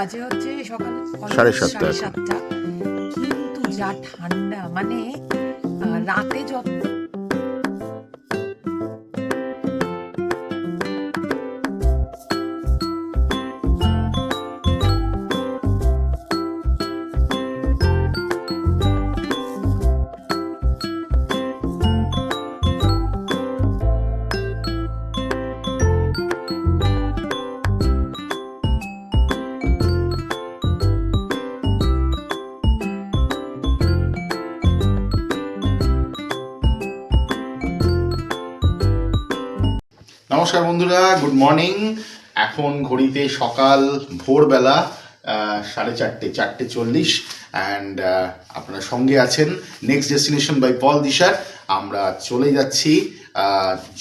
বাজে হচ্ছে সকাল 7:30 7:30, কিন্তু যা ঠান্ডা, মানে রাতে যত নমস্কার বন্ধুরা, গুড মর্নিং। এখন ঘড়িতে সকাল ভোরবেলা 4:30 অ্যান্ড আপনারা সঙ্গে আছেন নেক্সট ডেস্টিনেশন বাই পল দিশার। আমরা চলে যাচ্ছি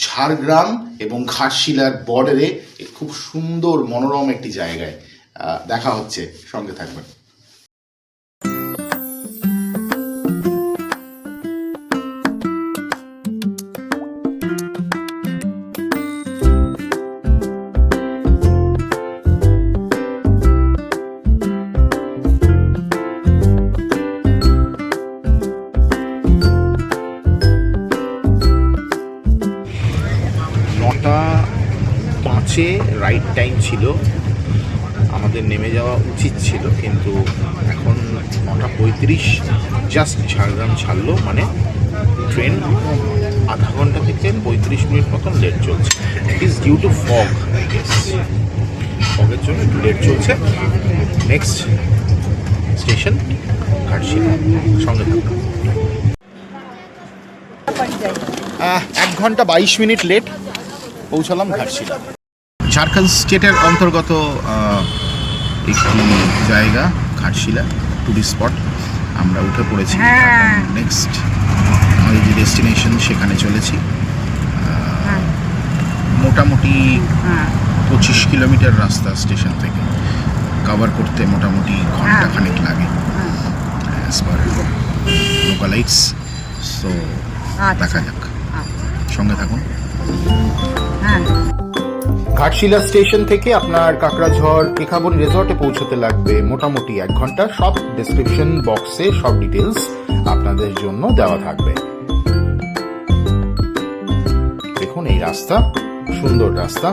ঝাড়গ্রাম এবং ঘাটশিলার বর্ডারে খুব সুন্দর মনোরম একটি জায়গায়। দেখা হচ্ছে, সঙ্গে থাকবেন। রাইট টাইম ছিল, আমাদের নেমে যাওয়া উচিত ছিল, কিন্তু এখন 9:35 জাস্ট ঝাড়গ্রাম ছাড়লো, মানে ট্রেন আধা ঘন্টা থেকে 35 মিনিট মতন লেট চলছে। It is due to fog, I guess. ফগের জন্য একটু লেট চলছে। নেক্সট স্টেশন ঘাটশিলা, সঙ্গে থাকুন। 1 ঘন্টা 22 মিনিট লেট পৌঁছালাম ঘাটশিলা। ঝাড়খণ্ড স্টেটের অন্তর্গত একটি জায়গা ঘাটশিলা, টুরিস্ট স্পট। আমরা উঠে পড়েছি, নেক্সট আমাদের যে ডেস্টিনেশন সেখানে চলেছি। মোটামুটি 25 কিলোমিটার রাস্তা স্টেশন থেকে কভার করতে মোটামুটি ঘন্টাখানেক লাগে অ্যাজ পার লোকালাইটস। সো দেখা যাক, সঙ্গে থাকুন। ঘাটশিলা স্টেশন থেকে আপনার কাকড়াঝড় কেকাবন রিসর্টে পৌঁছতে লাগবে মোটামুটি 1 ঘন্টা। সব ডেসক্রিপশন বক্সে সব ডিটেলস আপনাদের জন্য দেওয়া থাকবে। দেখুন এই রাস্তা, সুন্দর রাস্তা,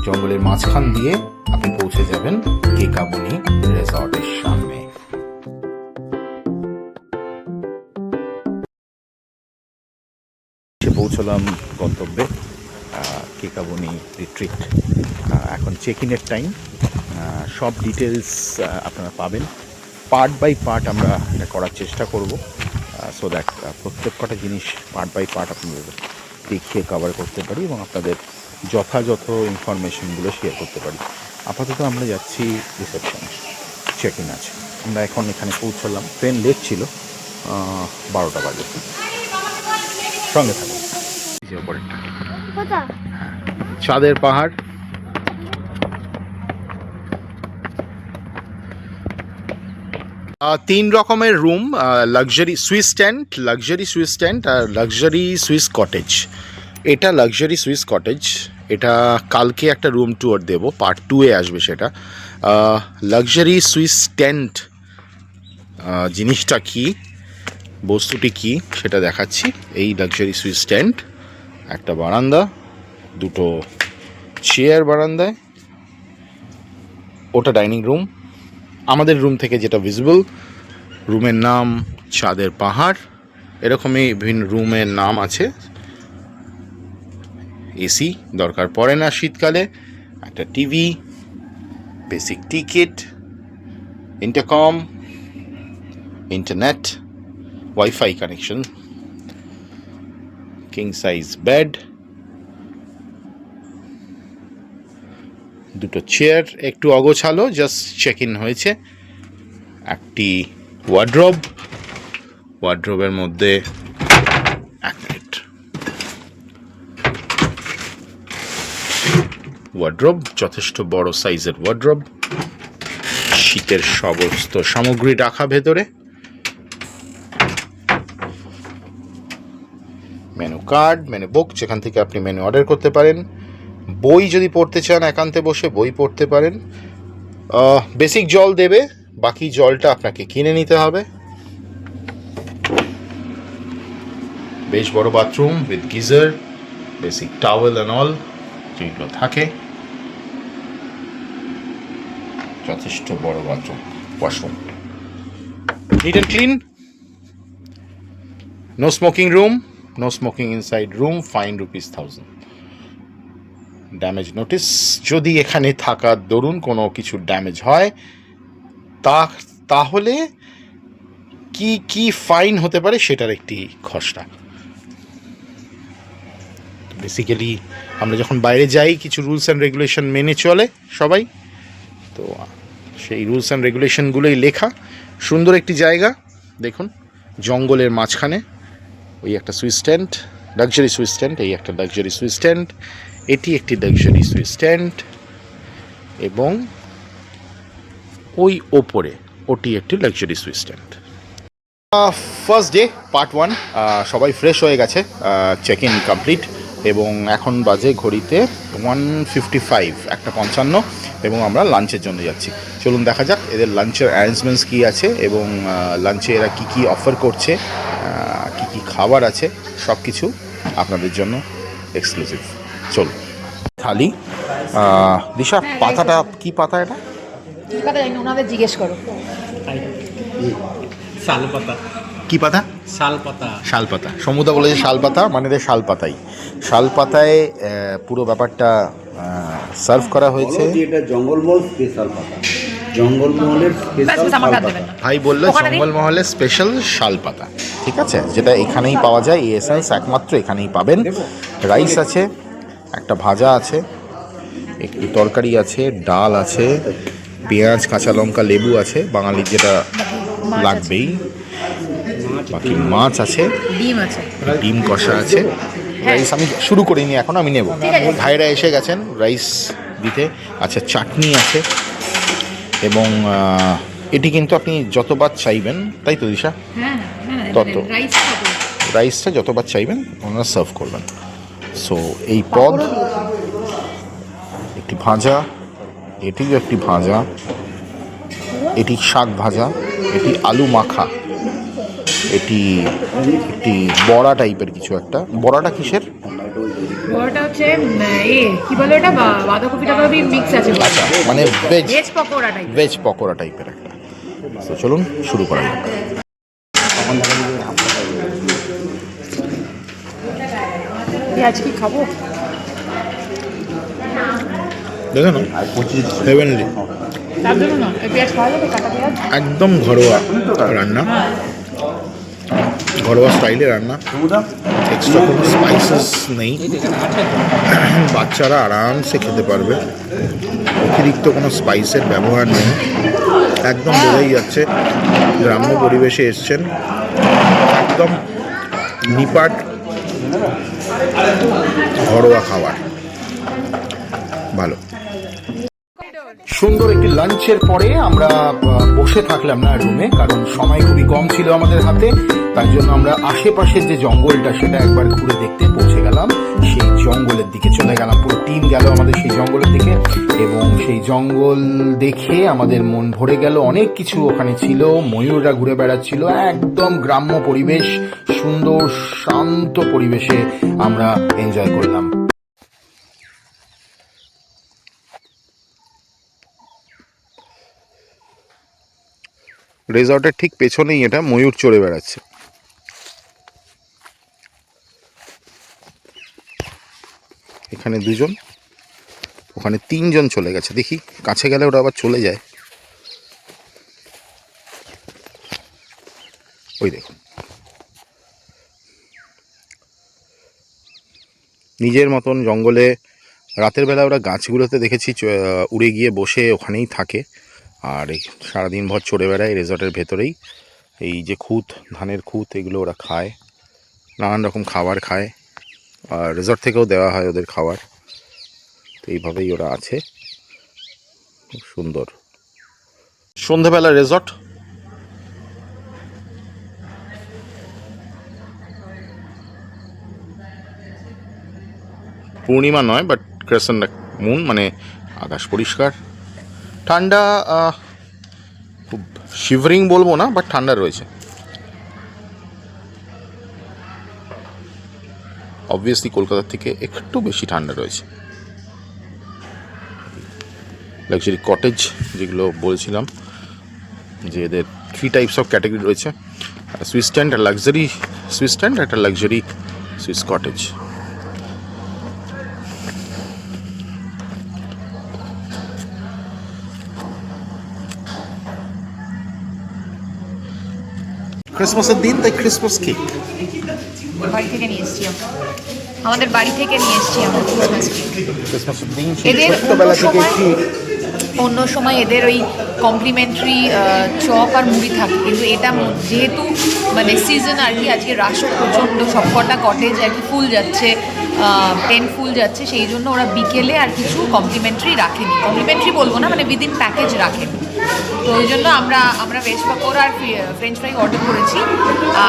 জঙ্গলের মাঝখান দিয়ে আপনি পৌঁছে যাবেন কেকাবনি রিসর্টের সামনে। পৌঁছলাম গন্তব্যে, কেকাবনি রিট্রিট। এখন চেক ইনের টাইম। সব ডিটেলস আপনারা পাবেন, পার্ট বাই পার্ট আমরা এটা করার চেষ্টা করব, সো দ্যাট প্রত্যেক কটা জিনিস পার্ট বাই পার্ট আপনাদের দেখিয়ে কভার করতে পারি এবং আপনাদের যথাযথ ইনফরমেশনগুলো শেয়ার করতে পারি। আপাতত আমরা যাচ্ছি রিসেপশনে, চেক ইন আছে। আমরা এখন এখানে পৌঁছলাম, ট্রেন লেট ছিল, 12টা বাজে। সঙ্গে থাকুন। যে ওপরেরটা চাঁদের পাহাড়। তিন রকমের room, luxury Swiss tent, luxury Swiss tent আর লাক্সারি সুইস কটেজ। এটা লাক্সারি সুইস কটেজ, এটা কালকে একটা রুম ট্যুর দেব, পার্ট 2-এ আসবে সেটা। লাক্সারি সুইস টেন্ট জিনিসটা কি, বস্তুটি কি সেটা দেখাচ্ছি। এই লাক্সারি সুইস টেন্ট, একটা বারান্দা, দুটো চেয়ার বারান্দায়, ওটা ডাইনিং রুম। আমাদের রুম থেকে যেটা ভিজিবল, রুমের নাম চাঁদের পাহাড়। এরকমই বিভিন্ন রুমের নাম আছে। এসি দরকার পড়ে না শীতকালে, একটা TV, basic ticket, intercom, internet, wifi connection, king size bed, দুটো চেয়ার একটু অগোছালো, জাস্ট চেক ইন হয়েছে। একটি ওয়ার্ড্রোব, ওয়ার্ড্রোবের মধ্যে ওয়ার্ড্রোব, যথেষ্ট বড় সাইজের ওয়ার্ড্রোব, শীতের সমস্ত সামগ্রী রাখা ভেতরে। মেনু কার্ড, মেনু বুক, যেখান থেকে আপনি মেনু অর্ডার করতে পারেন। বই যদি পড়তে চান একান্তে বসে বই পড়তে পারেন। বেসিক জল দেবে, বাকি জলটা আপনাকে কিনে নিতে হবে। বেশ বড় bathroom with geyser, basic towel and all যেগুলো থাকে, যথেষ্ট বড় bathroom, washroom, neat and clean. No smoking room, no smoking inside room, fine ₹1000। Damage notice, যদি এখানে থাকার দরুন কোনো কিছু ড্যামেজ হয় তাহলে কি কি ফাইন হতে পারে সেটার একটি খসড়া। বেসিক্যালি আমরা যখন বাইরে যাই কিছু রুলস অ্যান্ড রেগুলেশন মেনে চলে সবাই, তো সেই রুলস অ্যান্ড রেগুলেশনগুলোই লেখা। সুন্দর একটি জায়গা, দেখুন জঙ্গলের মাঝখানে। ওই একটা switch stand, luxury switch stand, এই একটা লাক্সারি সুইচ স্ট্যান্ড, এটি একটি লাক্সারি সুইচ স্ট্যান্ড, এবং ওই ওপরে ওটি একটি luxury switch stand. First day part 1, সবাই ফ্রেশ হয়ে গেছে, চেক ইন কমপ্লিট, এবং এখন বাজে ঘড়িতে 1:55, 1:55, এবং আমরা লাঞ্চের জন্য যাচ্ছি। চলুন দেখা যাক এদের লাঞ্চের অ্যারেঞ্জমেন্টস কী আছে, এবং লাঞ্চে এরা কী কী অফার করছে, কী কী খাবার আছে, সব কিছু আপনাদের জন্য এক্সক্লুসিভ। চলুন। থালি, দিশা পাতাটা কি পাতা, এটা কি কথা জানি না, ওনাদের জিজ্ঞেস করো। শালপাতা। কি পাতা? শালপাতা। শালপাতা। সমুদা বলেছে শালপাতা, মানে শালপাতাই। শালপাতায় পুরো ব্যাপারটা সার্ভ করা হয়েছে। এটা জঙ্গলমহল স্পেশাল পাতা, জঙ্গলমহলের স্পেশাল শালপাতা। ভাই বললো জঙ্গলমহলের স্পেশাল শালপাতা, ঠিক আছে, যেটা এখানেই পাওয়া যায়, এই এসেন্স একমাত্র এখানেই পাবেন। রাইস আছে, একটা ভাজা আছে, একটু তরকারি আছে, ডাল আছে, পেঁয়াজ, কাঁচা লঙ্কা, লেবু আছে, বাঙালির যেটা লাগবেই, বাকি মাছ আছে, ডিম আছে, ডিম কষা আছে। রাইস আমি শুরু করিনি, এখন আমি নেব। ভাইরা এসে গেছেন রাইস দিতে। আচ্ছা, চাটনি আছে, এবং এটি কিন্তু আপনি যতবার চাইবেন, তাই তো দিশা? হ্যাঁ হ্যাঁ, তত রাইসটা যতবার চাইবেন ওনারা সার্ভ করবেন। সো এই পদ, একটি ভাজা, এটিও একটি ভাজা, এটি শাক ভাজা, এটি আলু মাখা, এটি একটি বড়া টাইপের কিছু একটা। বড়াটা কিসের? বড়টা হচ্ছে কি বলে ওটা, বাঁধাকপি টাকাকপি মিক্স আছে, আচ্ছা, মানে veg pakora type. Veg pakora টাইপের একটা। তো চলুন শুরু করা যাক। পেঁয়াজ কি খাবো? দেখুন হেভেনলি, তার জন্য না, পেঁয়াজ খাওয়া যাবে, কাটা পেঁয়াজ। একদম ঘরোয়া রান্না, ঘরোয়া স্টাইলে রান্না, এক্সট্রা কোনো স্পাইসেস নেই, বাচ্চারা আরামসে খেতে পারবে, অতিরিক্ত কোনো স্পাইসের ব্যবহার নেই, একদম বোঝাই যাচ্ছে গ্রাম্য পরিবেশে এসছেন, একদম নিপাট ঘরোয়া খাবার, ভালো। সুন্দর একটি লাঞ্চের পরে আমরা বসে থাকলাম না রুমে, কারণ সময় খুবই কম ছিল আমাদের হাতে, তাই জন্য আমরা আশেপাশের যে জঙ্গলটা সেটা একবার ঘুরে দেখতে পৌঁছে গেলাম। সেই জঙ্গলের দিকে চলে গেলাম, পুরো টিম গেল আমাদের সেই জঙ্গলের দিকে, এবং সেই জঙ্গল দেখে আমাদের মন ভরে গেল। অনেক কিছু ওখানে ছিল, ময়ূররা ঘুরে বেড়াচ্ছিল, একদম গ্রাম্য পরিবেশ, সুন্দর শান্ত পরিবেশে আমরা এনজয় করলাম। রিসর্টের ঠিক পেছনেই এটা, ময়ূর চড়ে বেড়াচ্ছে। এখানে 2 জন, ওখানে 3 জন চলে গেছে, দেখি কাছে গেলে ওরা আবার চলে যায়। ওই দেখুন, নিজের মতন জঙ্গলে রাতের বেলা ওরা গাছগুলোতে দেখেছি উড়ে গিয়ে বসে ওখানেই থাকে, আর এই সারাদিন ভর চড়ে বেড়ায় রিসর্টের ভেতরেই। এই যে খুঁত, ধানের খুঁত, এগুলো ওরা খায়, নানান রকম খাবার খায়, আর রিসর্ট থেকেও দেওয়া হয় ওদের খাবার। তো এইভাবেই ওরা আছে, খুব সুন্দর। সন্ধ্যাবেলা রিসর্ট, পূর্ণিমা নয় বাট ক্রেসেন্ট মুন, মানে আকাশ পরিষ্কার, ঠান্ডা, খুব শিভরিং বলবো না, বাট ঠান্ডা রয়েছে। অবভিয়াসলি কলকাতার থেকে একটু বেশি ঠান্ডা রয়েছে। লাক্সারি কটেজ যেগুলো বলছিলাম যে এদের 3 টাইপস অফ ক্যাটাগরি রয়েছে, Swiss stand, luxury Swiss stand, একটা লাক্সারি সুইস কটেজ। ক্রিসমাসের দিন তাই ক্রিসমাস কেক বাড়ি থেকে নিয়ে এসেছি আমাদের বাড়ি থেকে নিয়ে এসেছি আমরা ক্রিসমাস কেক। ক্রিসমাসের দিন এদের ছোট্টবেলা থেকে একটি অন্য সময় এদের ওই কমপ্লিমেন্টারি চপ আর মুড়ি থাকে, কিন্তু এটা যেহেতু মানে সিজন আর কি, আজকে রাশও প্রচণ্ড, সবকটা কটেজ আর কি ফুল যাচ্ছে, 10 ফুল যাচ্ছে, সেই জন্য ওরা বিকেলে আর কিছু কমপ্লিমেন্টারি রাখেনি, কমপ্লিমেন্টারি বলবো না, মানে উইদিন প্যাকেজ রাখেনি। তো ওই জন্য আমরা ভেজ পাকোড়া আর ফ্রেঞ্চ ফ্রাই অর্ডার করেছি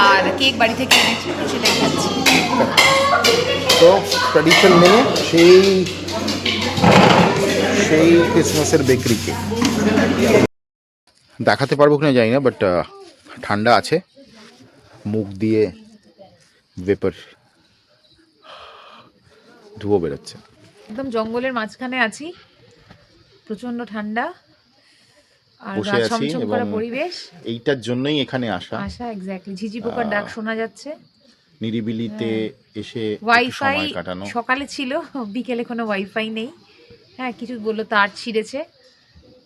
আর কেক বাড়ি থেকে এনেছি, তো সেটাই খাচ্ছি। তো ট্র্যাডিশন মেনে সেই ক্রিসমাসের বেকারি কেক দেখাতে পারবো কিনা জানি না, বাট ঠান্ডা আছে, মুখ দিয়ে ভেপার ধুয়ো বেরোচ্ছে। একদম জঙ্গলের মাঝখানে আছি, প্রচন্ড ঠান্ডা আর বসে আছি ছমছম এবং করা পরিবেশ, এইটার জন্যই এখানে আসা। এক্স্যাক্টলি, ঝিঝি পোকার ডাক শোনা যাচ্ছে, নিরিবিলিতে এসে একটু ওয়াইফাই সময় কাটানো। সকালে ছিল, বিকেলে কোনো ওয়াইফাই নেই, হ্যাঁ কিছু বললো তার ছিঁড়েছে,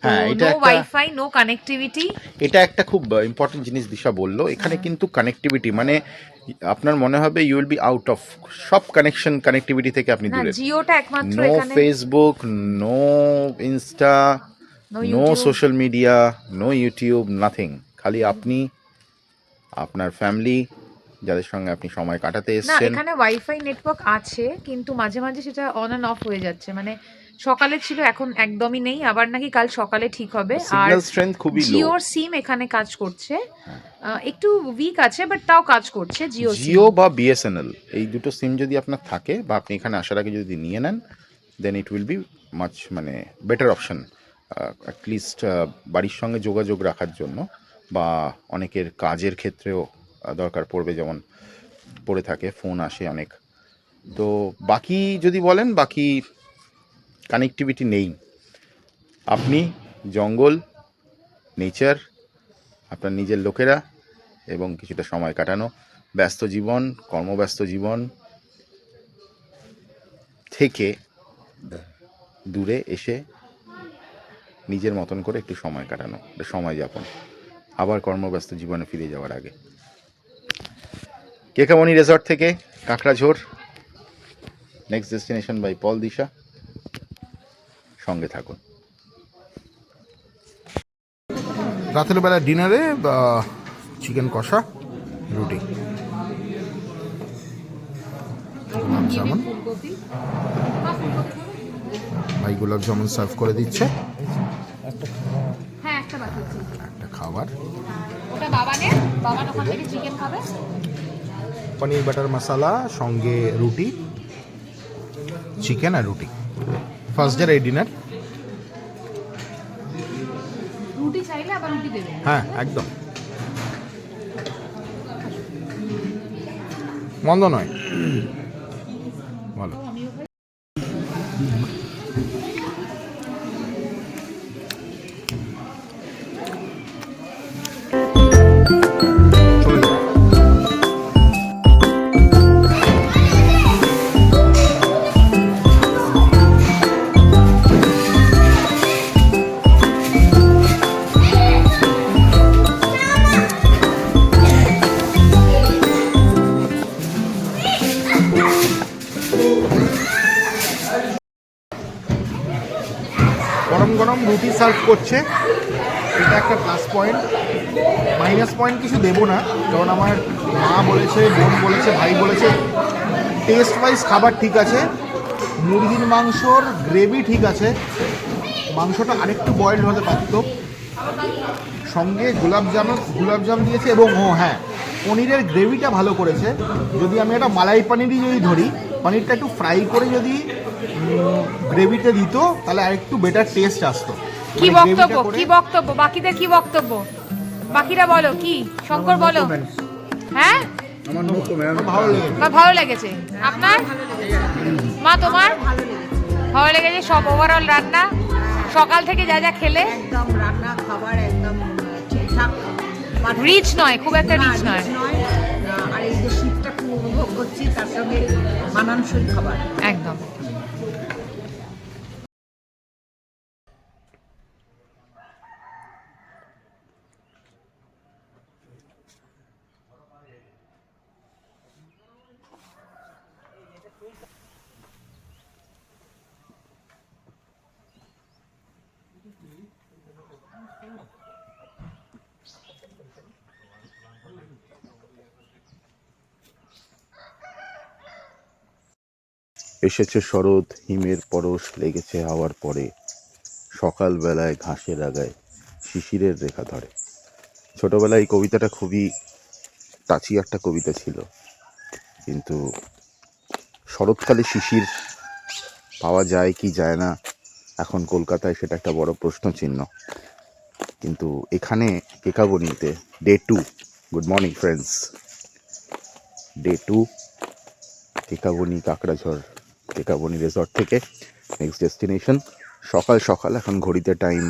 হ্যাঁ, এটা নো একটা ওয়াইফাই, নো কানেক্টিভিটি। এটা একটা খুব ইম্পর্টেন্ট জিনিস দিশা বললো, এখানে কিন্তু কানেক্টিভিটি মানে আপনার মনে হবে you will be out of সব কানেক্টিভিটি থেকে আপনি না, দূরে। জিওটা একমাত্র নো এখানে, Facebook, no Insta, no no YouTube, social media, no YouTube, nothing. খালি আপনি, আপনার ফ্যামিলি, যাদের সঙ্গে আপনি সময় কাটাতে না এসেছেন। এখানে ওয়াইফাই নেটওয়ার্ক আছে, কিন্তু মাঝে মাঝে সেটা অন অ্যান্ড অফ হয়ে যাচ্ছে, মানে সকালে ছিল এখন একদমই নেই, আবার নাকি কাল সকালে ঠিক হবে। আর সিগন্যাল স্ট্রেংথ খুবই লো। জিওর সিম এখানে কাজ করছে, একটু উইক আছে বাট তাও কাজ করছে জিও বা বিএসএনএল, এই দুটো সিম যদি আপনার থাকে বা আপনি এখানে আসার আগে যদি নিয়ে নেন, দেন ইট উইল বি মাচ মানে বেটার অপশন, অ্যাটলিস্ট বাড়ির সঙ্গে যোগাযোগ রাখার জন্য, বা অনেকের কাজের ক্ষেত্রেও দরকার পড়বে, যেমন পড়ে থাকে, ফোন আসে অনেক। তো বাকি যদি বলেন, বাকি কানেক্টিভিটি নেই। আপনি জঙ্গল, নেচার, আপনার নিজের লোকেরা এবং কিছুটা সময় কাটানো, ব্যস্ত জীবন, কর্মব্যস্ত জীবন থেকে দূরে এসে নিজের মতন করে একটু সময় কাটানো, সময় যাপন, আবার কর্মব্যস্ত জীবনে ফিরে যাওয়ার আগে। কেকামণি রিসর্ট থেকে কাঁকড়াঝোড়, next destination by Pal Disha, সঙ্গে থাকুন। রাতের বেলা ডিনারে চিকেন কষা, রুটি, গোলাপ জামুন, ভাই গোলাপ জামুন সার্ভ করে দিচ্ছে, হ্যাঁ একটা বাকি আছে, একটা খাবার, ওটা বাবানের, বাবান ওখান থেকে চিকেন খাবে, পনির বাটার মশলা, সঙ্গে রুটি, চিকেন আর রুটি। ফার্স্ট ডে এই ডিনার। রুটি চাইলে আবার রুটি দেবে, হ্যাঁ একদম মন্দ নয়, ভালো। গরম গরম রুটি সার্ভ করছে, এটা একটা প্লাস পয়েন্ট। মাইনাস পয়েন্ট কিছু দেবো না, কারণ আমার মা বলেছে, বোন বলেছে, ভাই বলেছে টেস্ট ওয়াইজ খাবার ঠিক আছে, মুরগির মাংসর গ্রেভি ঠিক আছে, মাংসটা আরেকটু বয়েলড হতে পারত, সঙ্গে গোলাপজাম দিয়েছে, এবং হ্যাঁ পনিরের গ্রেভিটা ভালো করেছে। যদি আমি একটা মালাই পনিরই যদি ধরি, পনিরটা একটু ফ্রাই করে যদি গ্রেভিতে দিত তাহলে আরেকটু বেটার টেস্ট আসতো। কি বক্তব্য, কি বক্তব্য, বাকিদের কি বক্তব্য, বাকিরা বলো কি, শঙ্কর বলো। হ্যাঁ আমার নো কমেন্ট, ভালো লেগেছে। আপনার মা, তোমার ভালো লেগেছে? সব ওভারঅল রান্না সকাল থেকে যা যা খেলে একদম রান্না খাবার একদম ঠিকঠাক, রিচ নয়, খুব একটা রিচ নয়। আর এই যে শীতটা খুব উপভোগ করছি, তার সঙ্গে মানানসই খাবার একদম। এসেছে শরৎ, হিমের পরশ লেগেছে হাওয়ার পরে, সকালবেলায় ঘাসের আগায় শিশিরের রেখা ধরে। ছোটবেলায় এই কবিতাটা খুবই টাচি একটা কবিতা ছিল, কিন্তু শরৎকালে শিশির পাওয়া যায় কি যায় না এখন কলকাতায় সেটা একটা বড় প্রশ্ন চিহ্ন। কিন্তু এখানে কেকাবনিতে day 2, good morning friends, day 2 Kekabani Kakrajhore Kekabani resort থেকে নেক্সট ডেস্টিনেশন। সকাল সকাল, এখন ঘড়িতে টাইম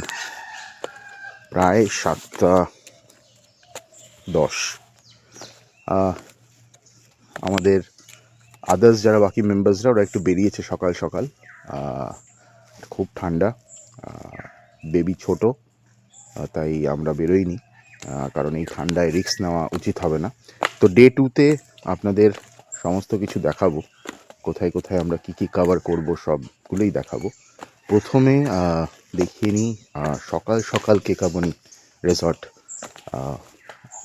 প্রায় 7:10। আমাদের আদার্স যারা বাকি মেম্বার্সরা ওরা একটু বেরিয়েছে সকাল সকাল। খুব ঠান্ডা, বেবি ছোট, তাই আমরা বেরোইনি, কারণ এই ঠান্ডায় রিস্ক নেওয়া উচিত হবে না। তো ডে 2তে আপনাদের সমস্ত কিছু দেখাবো, কোথায় কোথায় আমরা কি কি কভার করব সবগুলোই দেখাবো। প্রথমে দেখিয়ে নিই সকাল সকাল কেকাবনি রিসর্ট।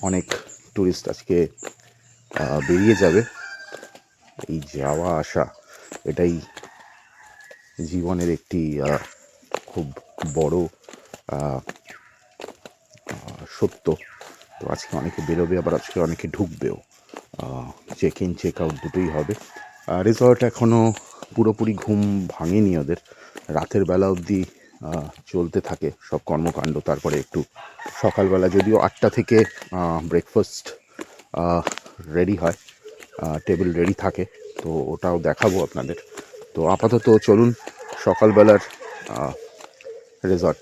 অনেক ট্যুরিস্ট আজকে বেরিয়ে যাবে। এই যাওয়া আসা এটাই জীবনের একটি খুব বড় সত্য। তো আজকে অনেকে বেরোবে, আবার আজকে অনেকে ঢুকবেও। চেক ইন চেক আউট দুটোই হবে। রিসর্ট এখনও পুরোপুরি ঘুম ভাঙেনি ওদের, রাতের বেলা অবধি চলতে থাকে সব কর্মকাণ্ড। তারপরে একটু সকালবেলা, যদিও 8টা থেকে ব্রেকফাস্ট রেডি হয়, টেবিল রেডি থাকে, তো ওটাও দেখাবো আপনাদের। তো আপাতত চলুন সকালবেলার রিসর্ট।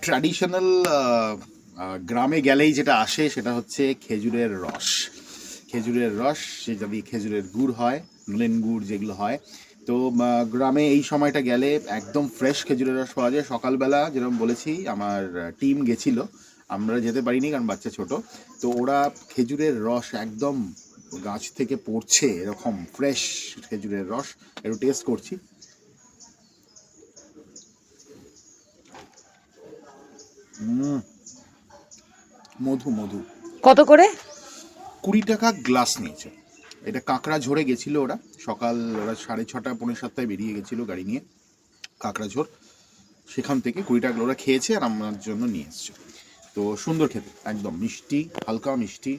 ট্র্যাডিশনাল গ্রামে গেলেই যেটা আসে সেটা হচ্ছে খেজুরের রস। খেজুরের রস, সেটা দিয়ে খেজুরের গুড় হয়, নলেন গুড় যেগুলো হয়। তো গ্রামে এই সময়টা গেলে একদম ফ্রেশ খেজুরের রস পাওয়া যায়। সকালবেলা যেরকম বলেছি, আমার টিম গেছিল, আমরা যেতে পারিনি কারণ বাচ্চা ছোট। তো ওরা খেজুরের রস একদম গাছ থেকে পড়ছে, এরকম ফ্রেশ খেজুরের রস একটু টেস্ট করছি। মধু মধু। কত করে? 20 টাকা গ্লাস নিয়েছে। এটা কাঁকড়া ঝোড়ে গেছিল ওরা, সকাল ওরা 6:30 পৌনে 7টায় বেরিয়ে গেছিল গাড়ি নিয়ে কাঁকড়া ঝোড়। সেখান থেকে 20 টাকা ওরা খেয়েছে আর আমার জন্য নিয়ে এসছে। তো সুন্দর খেতে, একদম মিষ্টি, হালকা মিষ্টি।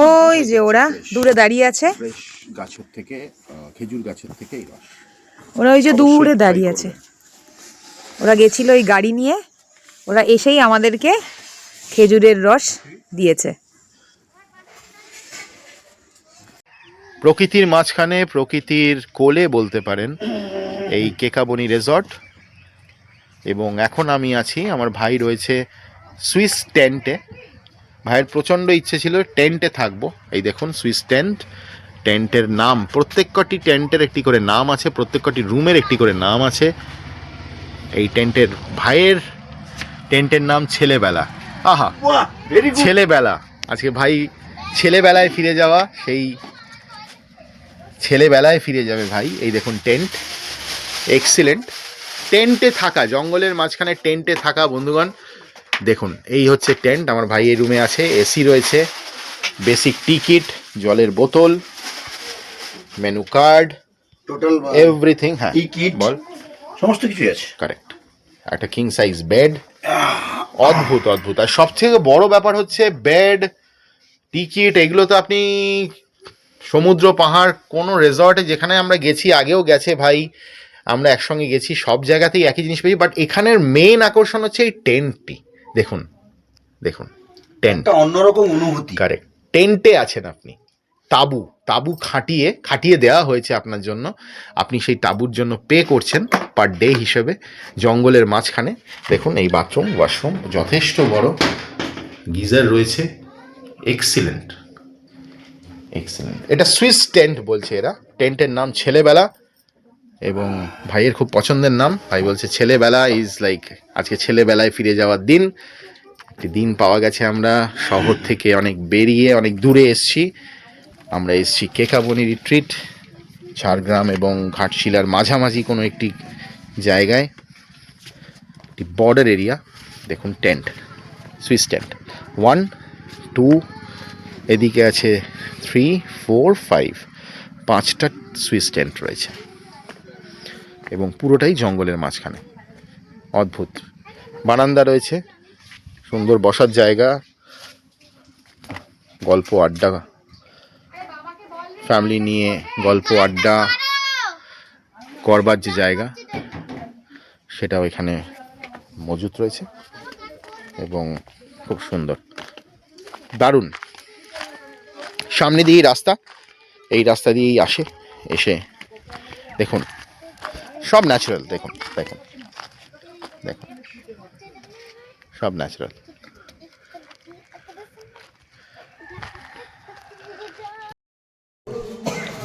ওই যে ওরা দূরে দাঁড়িয়ে আছে, ফ্রেশ গাছের থেকে, খেজুর গাছের থেকে এই রস। ওরা ওই যে দূরে দাঁড়িয়ে আছে, ওরা গেছিল ওই গাড়ি নিয়ে, ওরা এসেই আমাদেরকে খেজুরের রস দিয়েছে। প্রকৃতির মাঝখানে, প্রকৃতির কোলে বলতে পারেন এই কেকাবনি রিসর্ট। এবং এখন আমি আছি, আমার ভাই রয়েছে সুইস টেন্টে। ভাইয়ের প্রচণ্ড ইচ্ছে ছিল টেন্টে থাকবো। এই দেখুন সুইস টেন্ট। টেন্টের নাম, প্রত্যেকটি টেন্টের একটি করে নাম আছে, প্রত্যেকটি রুমের একটি করে নাম আছে। এই টেন্টের, ভাইয়ের টেন্টের নাম ছেলেবেলা। আহা, ছেলেবেলা। আজকে ভাই ছেলেবেলায় ফিরে যাওয়া, সেই ছেলেবেলায় ফিরে যাবে ভাই। এই দেখুন টেন্ট, এক্সিলেন্ট। টেন্টে থাকা, জঙ্গলের মাঝখানে টেন্টে থাকা বন্ধুগণ, দেখুন এই হচ্ছে টেন্ট। আমার ভাই এই রুমে আছে, এসি রয়েছে, বেসিক টিকিট, জলের বোতল, মেনু কার্ড, টোটাল এভরিথিং। হ্যাঁ টিকিট বল, সমস্ত কিছুই আছে। কারেক্ট। একটা কিং সাইজ বেড, অদ্ভুত অদ্ভুত। আর সবথেকে বড় ব্যাপার হচ্ছে বেড, টিকিট, এগুলো তো আপনি সমুদ্র, পাহাড়, কোনো রেজর্টে যেখানে আমরা গেছি, আগেও গেছে ভাই, আমরা একসঙ্গে গেছি, সব জায়গাতেই একই জিনিস পেয়েছি। বাট এখানের মেন আকর্ষণ হচ্ছে এই টেন্টটি। দেখুন দেখুন টেন্ট, একটা অন্যরকম অনুভূতি। কারেক্ট। টেন্টে আছেন আপনি, তাঁবু, তাঁবু খাটিয়ে দেওয়া হয়েছে আপনার জন্য। আপনি সেই তাঁবুর জন্য পে করছেন পার ডে হিসেবে, জঙ্গলের মাঝখানে। দেখুন এই বাথরুম, ওয়াশরুম যথেষ্ট বড়, গিজার রয়েছে, এক্সিলেন্ট এক্সিলেন্ট। এটা সুইস টেন্ট বলছে এরা। টেন্টের নাম ছেলেবেলা, এবং ভাইয়ের খুব পছন্দের নাম। ভাই বলছে ছেলেবেলা ইজ লাইক, আজকে ছেলেবেলায় ফিরে যাওয়ার দিন। একটি দিন পাওয়া গেছে, আমরা শহর থেকে অনেক বেরিয়ে অনেক দূরে এসছি। আমরা এসছি কেকাবনি রিট্রিট, ঝাড়গ্রাম এবং ঘাটশিলার মাঝামাঝি কোনো একটি জায়গায়, একটি বর্ডার এরিয়া। দেখুন টেন্ট, সুইস টেন্ট 1, 2, এদিকে আছে 3, 4, 5, 5টা সুইস টেন্ট রয়েছে, এবং পুরোটাই জঙ্গলের মাঝখানে। অদ্ভুত। বারান্দা রয়েছে, সুন্দর বসার জায়গা, গল্প আড্ডা, ফ্যামিলি নিয়ে গল্প আড্ডা করবার যে জায়গা, সেটাও এখানে মজুত রয়েছে, এবং খুব সুন্দর, দারুণ। সামনে দিয়েই রাস্তা, এই রাস্তা দিয়েই এসে দেখুন সব ন্যাচারাল। দেখুন দেখুন দেখুন, সব ন্যাচারাল।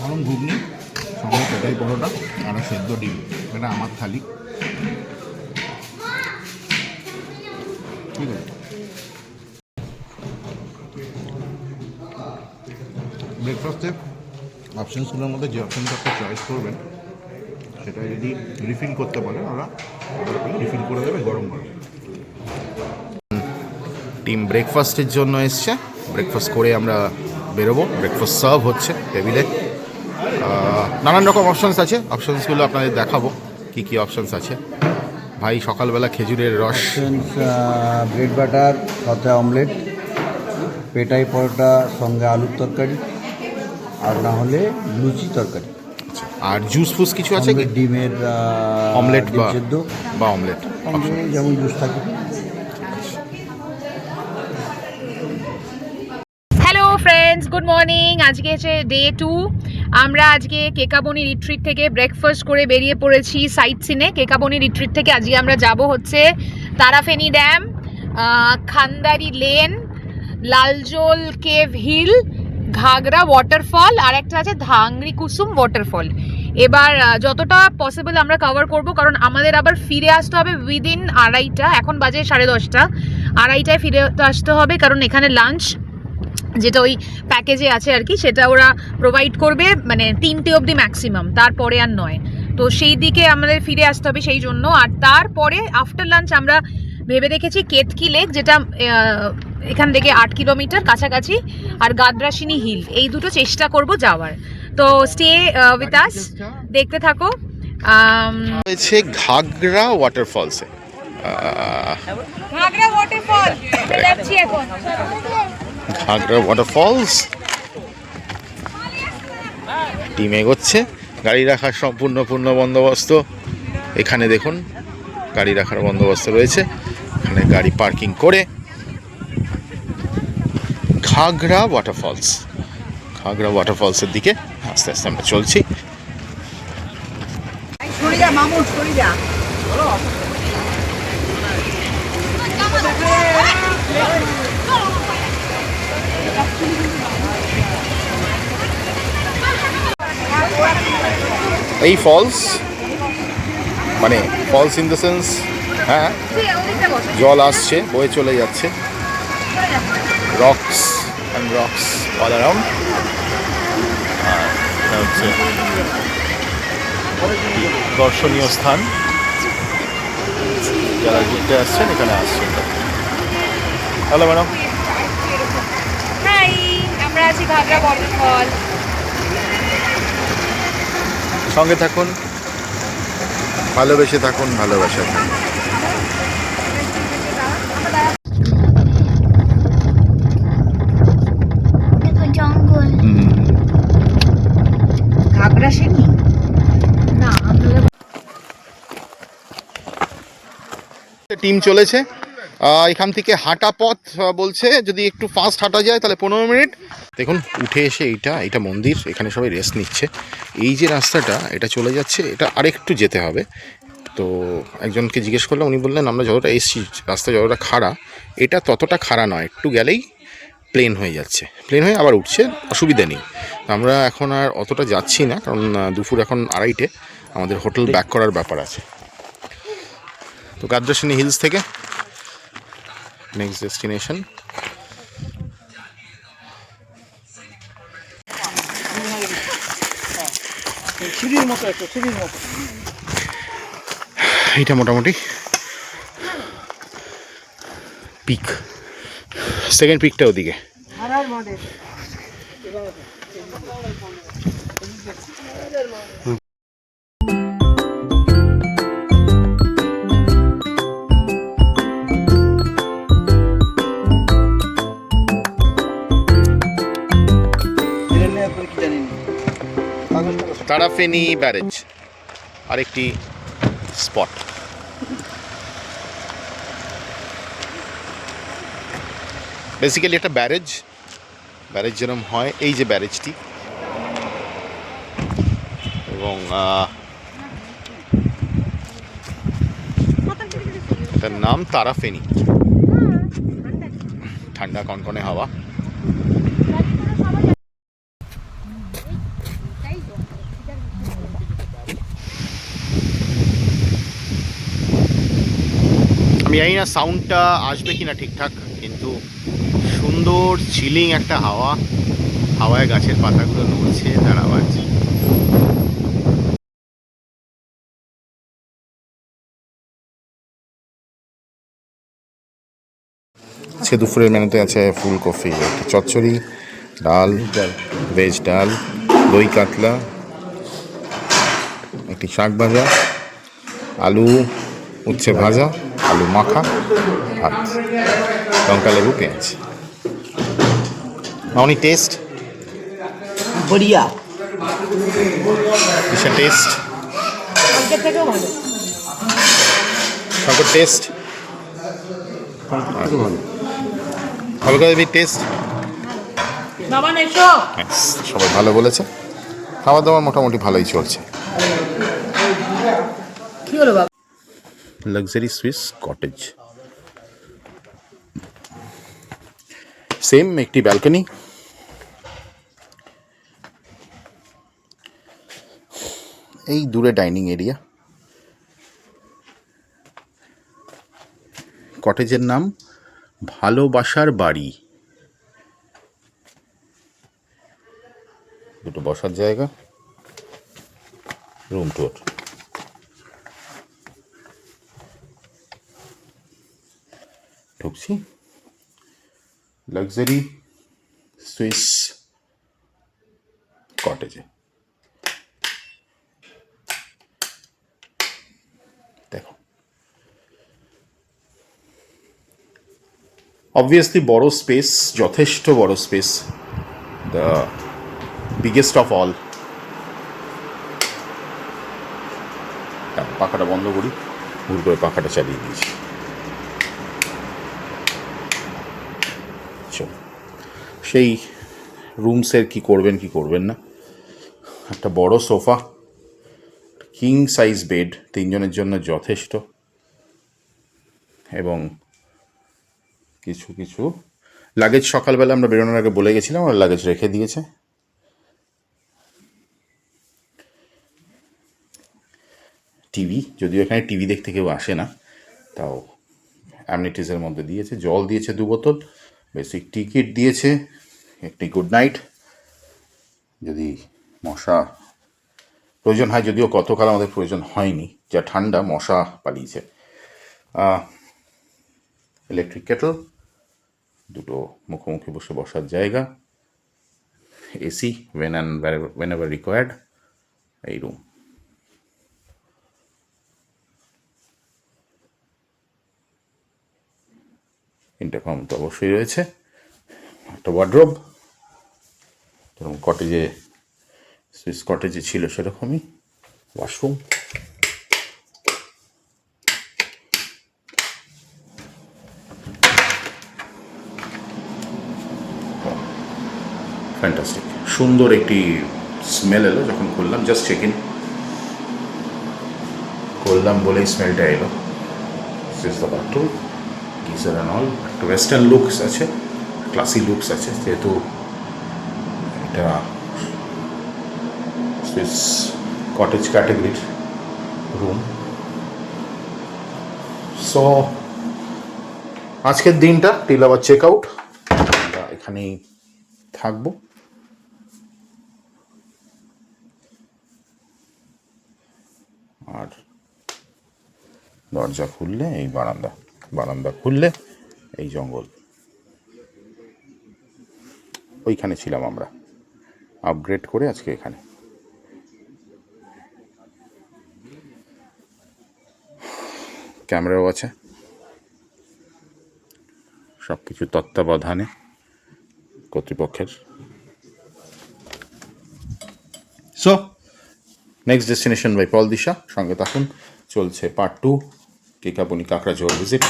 গরম ঘুগনি, সঙ্গে পেটাই পরোটা আর সেদ্ধ ডিম। এটা আমার থালি। ঠিক আছে, ব্রেকফাস্টের অপশানসগুলোর মধ্যে যে অপশানটা আপনি চয়েস করবেন, সেটা যদি রিফিল করতে পারেন, ওরা রিফিল করে দেবে গরম গরম। টিম ব্রেকফাস্টের জন্য এসছে, ব্রেকফাস্ট করে আমরা বেরোবো। ব্রেকফাস্ট সার্ভ হচ্ছে টেবিলে। নানান রকম অপশানস আছে, অপশানসগুলো আপনাদের দেখাবো কী কী অপশানস আছে। ভাই সকালবেলা খেজুরের রস, ব্রেড বাটার সাথে অমলেট, পেটাই পরোটা সঙ্গে আলুর তরকারি, আর না হলে লুচি তরকারি। আর জুস ফুস কিছু আছে কি? ডিমের অমলেট সেদ্ধ বা অমলেট, যেমন জুস থাকে। Hello friends, good morning. আজকে হচ্ছে ডে 2। আমরা আজকে কেকাবনি রিট্রিট থেকে ব্রেকফাস্ট করে বেরিয়ে পড়েছি সাইট সিনে। কেকাবনি রিট্রিট থেকে আজকে আমরা যাব হচ্ছে Tarafeni dam, খান্দারি lane, লালজোল cave hill, ঘাগরা ওয়াটারফল, আর একটা আছে ধাংরি কুসুম ওয়াটারফল। এবার যতটা পসিবল আমরা কভার করব, কারণ আমাদের আবার ফিরে আসতে হবে উইদিন 2:30। এখন বাজে 10:30, 2:30টায় ফিরে আসতে হবে, কারণ এখানে লাঞ্চ যেটা ওই প্যাকেজে আছে আর কি, সেটা ওরা প্রোভাইড করবে মানে 3টে অবধি ম্যাক্সিমাম, তারপরে আর নয়। তো সেই দিকে আমাদের ফিরে আসতে হবে সেই জন্য। আর তারপরে আফটার লাঞ্চ আমরা ভেবে রেখেছি কেতকি লেক, যেটা এখান থেকে 8 কিলোমিটার কাছাকাছি, আর গাদ্রাসিনী হিল, এই দুটো চেষ্টা করব যাওয়ার। তো স্টে উইথ আস, দেখতে থাকো। রয়েছে ঘাগরা ওয়াটারফলসে। ঘাগরা ওয়াটারফল যাচ্ছি এখন। ঘাগরা ওয়াটারফলস, টিম এগোচ্ছে। গাড়ি রাখার সম্পূর্ণ বন্দোবস্ত এখানে দেখুন, গাড়ি রাখার বন্দোবস্ত রয়েছে এখানে। গাড়ি পার্কিং করে ঘাগরা ওয়াটারফলসের দিকে আস্তে আস্তে আমরা চলছি। সরে যা মামু, সরে যা। এই ফলস মানে ফলস ইন দ্য সেন্স, হ্যাঁ জল আসছে, বয়ে চলে যাচ্ছে, rocks and rocks all around. এটা হচ্ছে দর্শনীয় স্থান, যারা ঘুরতে আসছেন এখানে আসছেন। Hello madam. হাই, আমরা আছি ঘাগরা ওয়াটারফল। সঙ্গে থাকুন, ভালোবেসে থাকুন, ভালোবাসা থাকুন। দেখো জঙ্গল। ঘাগরা শিখি না আমরা। টিম চলেছে এখান থেকে হাঁটা পথ বলছে, যদি একটু ফাস্ট হাঁটা যায় তাহলে 15 মিনিট। দেখুন উঠে এসে এইটা মন্দির, এখানে সবাই রেস্ট নিচ্ছে। এই যে রাস্তাটা এটা চলে যাচ্ছে, এটা আরেকটু যেতে হবে। তো একজনকে জিজ্ঞেস করলাম, উনি বললেন আমরা যতটা এসছি রাস্তা যতটা খাড়া, এটা ততটা খাড়া নয়, একটু গেলেই প্লেন হয়ে যাচ্ছে, প্লেন হয়ে আবার উঠছে, অসুবিধা নেই। আমরা এখন আর অতটা যাচ্ছি না, কারণ দুপুর এখন 2:30, আমাদের হোটেল ব্যাক করার ব্যাপার আছে। তো গাদ্রাসিনী হিলস থেকে নেক্সট ডেস্টিনেশন। এইটা মোটামুটি পিক, সেকেন্ড পিকটা ওদিকে। তারাফেনী ব্যারেজ আরেকটি স্পট। বেসিক্যালি একটা ব্যারেজ যেরকম হয়, এই যে ব্যারেজটি, এবং এটার নাম তারাফেনী। ঠান্ডা কনকনে হাওয়া। আমি জানি না সাউন্ডটা আসবে কিনা ঠিকঠাক, কিন্তু সুন্দর চিলিং একটা হাওয়া, হাওয়ায় গাছের পাতাগুলো নড়ছে, তার আওয়াজ। সে দুপুরের মেনুতে আছে ফুলকপি, একটা চচ্চড়ি, ডাল, ভেজ ডাল, দই কাতলা, একটি শাক ভাজা, আলু উচ্ছে ভাজা, আলু মাখা, ভাত, লঙ্কা লেবু পেঁয়াজ। মামনি টেস্ট বড়িয়া, কিসের টেস্ট? আগের থেকেও ভালো। শঙ্কর টেস্ট ভালো করে দিবি টেস্ট। বাবা এসো। সবাই ভালো বলেছে, খাওয়া দাওয়া মোটামুটি ভালোই চলছে। কি হলো বাবা? লাক্সারি সুইস কটেজ, সেম একটি ব্যালকনি, এই দূরে ডাইনিং এরিয়া। কটেজের নাম ভালোবাসার বাড়ি। দুটো বসার জায়গা, রুম টুর। ঢুকছি লাক্সারি সুইস কটেজে। দেখো অবভিয়াসলি বড় স্পেস, যথেষ্ট বড় space, the biggest of all. পাখাটা বন্ধ করি, ভুল করে পাখাটা চালিয়ে দিয়েছি। সেই রুমসের কি করবেন কি করবেন না, একটা বড় সোফা, কিং সাইজ বেড, 3 জনের জন্য যথেষ্ট, এবং কিছু কিছু লাগেজ সকালবেলা আমরা বেরোনোর আগে বলে গেছিলাম, আর লাগেজ রেখে দিয়েছে। টিভি, যদিও এখানে টিভি দেখতে কেউ আসে না, তাও অ্যামনিটিসের মধ্যে দিয়েছে। জল দিয়েছে 2 বোতল, বেসিক টিকিট দিয়েছে, একটি গুড নাইট যদি মশা প্রয়োজন হয়, যদিও গতকাল আমাদের প্রয়োজন হয়নি, যা ঠান্ডা মশা পালিয়েছে। ইলেকট্রিক কেটল, 2টো মুখোমুখি বসে বসার জায়গা, এসি ওয়েন এভার রিকোয়ার্ড, এই রুম। ইন্টারকম তো অবশ্যই রয়েছে, একটা ওয়ার্ড্রোব, যেরকম কটেজে সুইস কটেজে ছিল সেরকমই, ওয়াশরুম, ফ্যান্টাস্টিক। সুন্দর একটি স্মেল এলো যখন খুললাম, জাস্ট চেক ইন করলাম বলেই স্মেলটা এলো। This is the bathroom, geyser and all. একটা ওয়েস্টার্ন লুকস আছে, ক্লাসি লুকস আছে, যেহেতু এটা সুইস কটেজ ক্যাটাগরির রুম। সো আজকের দিনটা টিল আবার চেক আউট, আমরা এখানেই থাকবো। আর দরজা খুললে এই বারান্দা, বারান্দা খুললে এই জঙ্গল। ওইখানে ছিলাম আমরা, আপগ্রেড করে আজকে এখানে। ক্যামেরাও আছে, সব কিছু তত্ত্বাবধানে কর্তৃপক্ষের। So next destination by Pal Disha, সঙ্গে থাকুন, চলছে পার্ট 2, কেকাবনি কাকড়াঝোড় ভিজিট।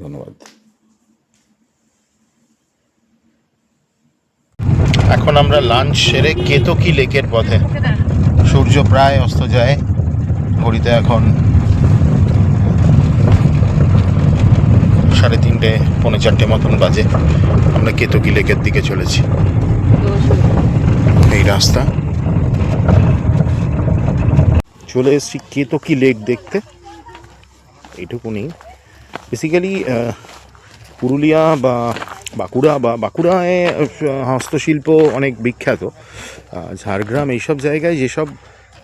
ধন্যবাদ। এখন আমরা লাঞ্চ সেরে কেতকী লেকের পথে। সূর্য প্রায় অস্ত যায়, ঘড়িতে এখন 3:30 পৌনে 4টে মতন বাজে। আমরা কেতকী লেকের দিকে চলেছি, এই রাস্তা। চলে এসেছি কেতকী লেক দেখতে, এইটুকুনি। বেসিক্যালি পুরুলিয়া বা বাঁকুড়ায় হস্তশিল্প অনেক বিখ্যাত। ঝাড়গ্রাম এইসব জায়গায় যেসব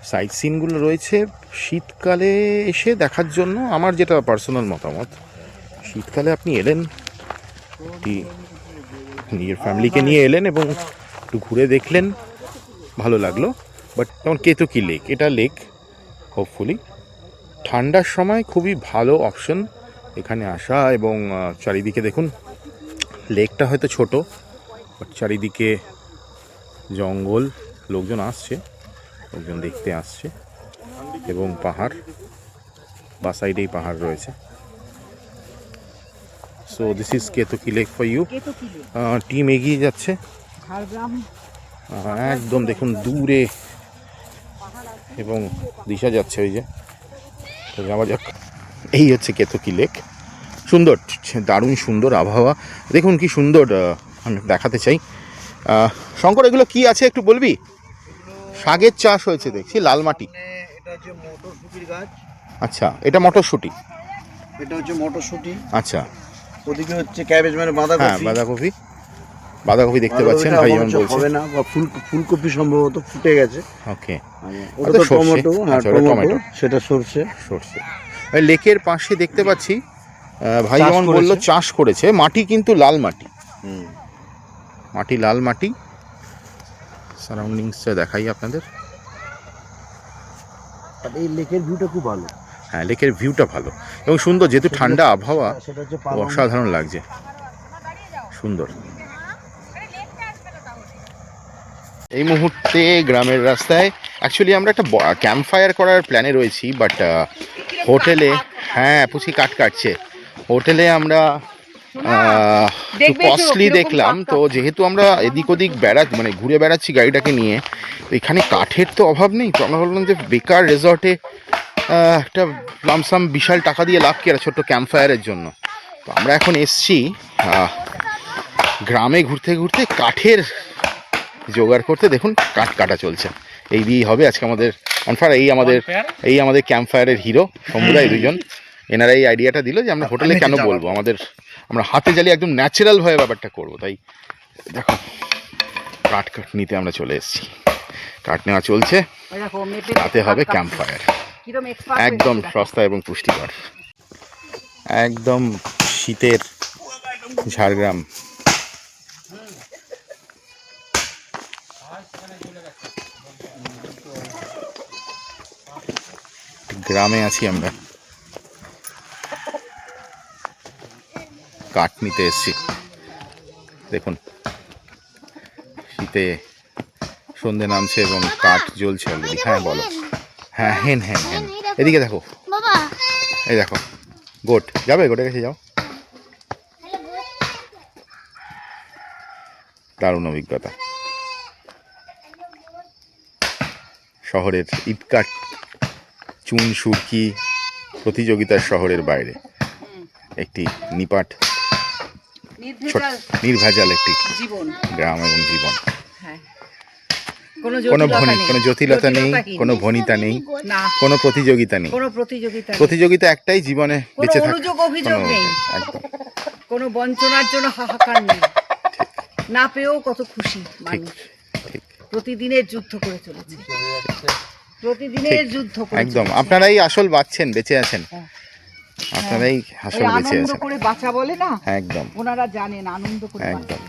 সাইট সিনগুলো রয়েছে, শীতকালে এসে দেখার জন্য আমার যেটা পার্সোনাল মতামত, শীতকালে আপনি এলেন, নিজের ফ্যামিলিকে নিয়ে এলেন এবং একটু ঘুরে দেখলেন, ভালো লাগলো। বাট যেমন কেতকী লেক, এটা লেক, হোপফুলি ঠান্ডার সময় খুবই ভালো অপশন এখানে আসা। এবং চারিদিকে দেখুন, লেকটা হয়তো ছোট, বাট চারিদিকে জঙ্গল, লোকজন আসছে, লোকজন দেখতে আসছে, এবং পাহাড়, বা সাইডেই পাহাড় রয়েছে। So this is Ketaki lake for you. Team এগিয়ে যাচ্ছে, একদম দেখুন দূরে, এবং দিশা যাচ্ছে ওই যে, তো যাওয়া যাক। এই হচ্ছে কেতকী লেক, সুন্দর, দারুণ সুন্দর আবহাওয়া। দেখুন কি সুন্দর, আমি দেখাতে চাই। শঙ্কর, এগুলো কি আছে একটু বলবি? শাকের চাষ হয়েছে দেখছি, লাল মাটি। এটা হচ্ছে মটরশুটির গাছ। আচ্ছা, এটা মটরশুঁটি। এটা হচ্ছে মটরশুটি। আচ্ছা, ওদিকে হচ্ছে ক্যাবেজ, মানে বাঁধাকপি। হ্যাঁ, বাঁধাকপি দেখতে পাচ্ছেন, ভাই যেমন বলছে। হবে না, বা ফুলকপি সম্ভবত ফুটে গেছে। ওকে, ওটা তো টমেটো, হ্যাঁ টমেটো, সেটা সরষে। লেকের পাশে দেখতে পাচ্ছি ভাই যেমন বললো চাষ করেছে। মাটি কিন্তু লাল মাটি, মাটি লাল মাটি। সারাউন্ডিংসটা দেখাই আপনাদের। আর এই লেকের ভিউটা খুব ভালো। হ্যাঁ, লেকের ভিউটা ভালো এবং সুন্দর, যেহেতু ঠান্ডা আবহাওয়া, সেটা হচ্ছে অসাধারণ লাগছে, সুন্দর। এই মুহূর্তে গ্রামের রাস্তায়, অ্যাকচুয়ালি আমরা একটা ক্যাম্প ফায়ার করার প্ল্যানে রয়েছি, বাট হোটেলে, হ্যাঁ পুচি কাটছে, হোটেলে আমরা দেখবে কস্টলি কিরকম দেখলাম। কাঠ তো যেহেতু আমরা এদিক ওদিক মানে ঘুরে বেড়াচ্ছি গাড়িটাকে নিয়ে, তো এখানে কাঠের তো অভাব নেই। তো আমরা ভাবলাম যে বেকার রেজর্টে একটা লামসাম বিশাল টাকা দিয়ে লাভ কি আর ছোট্ট ক্যাম্প ফায়ারের জন্য। তো আমরা এখন এসছি গ্রামে ঘুরতে ঘুরতে কাঠের জোগাড় করতে। দেখুন কাঠ কাটা চলছে, এই দিয়েই হবে আজকে আমাদের অনফায়ার। এই আমাদের ক্যাম্প ফায়ারের হিরো সমুদায় দুজন, এনারা এই আইডিয়াটা দিল যে আমরা হোটেলে কেন বলবো, আমরা হাতে জ্বালিয়ে একদম ন্যাচারালভাবে ব্যাপারটা করবো। তাই দেখো কাঠ নিতে আমরা চলে এসেছি, কাঠ নেওয়া চলছে, রাতে হবে ক্যাম্প ফায়ার। একদম সস্তা এবং পুষ্টিকর, একদম শীতের ঝাড়গ্রাম। গ্রামে আছি আমরা, কাঠ নিতে এসেছি। দেখুন শীতে সন্ধে নামছে এবং কাঠ জ্বলছে অলরেডি। হ্যাঁ বলো। হ্যাঁ হেন হেন হেন, এদিকে দেখো, বাবা এই দেখো গোট যাবে, গোটের কাছে যাও। দারুণ অভিজ্ঞতা। শহরের ইটকাট চুন সুরকি প্রতিযোগিতার শহরের বাইরে একটি নিপাট নির্ভেজাল একটি গ্রাম এবং জীবন। কোনো জটিলতা নেই, কোনো ভনিতা নেই, কোনো প্রতিযোগিতা নেই। প্রতিযোগিতা একটাই, জীবনে বেঁচে থাকা। অভিযোগ নেই, কোনো বঞ্চনার জন্য হাহাকার নেই, না পেয়েও কত খুশি মানুষ। প্রতিদিনের যুদ্ধ করে চলেছে, প্রতিদিনের যুদ্ধ করে একদম আপনারাই আসল বাঁচছেন, বেঁচে আছেন, আপনারাই আসল বেঁচে আনন্দ আছেন। করে বাঁচা বলে না, একদম ওনারা জানেন আনন্দ করে একদম।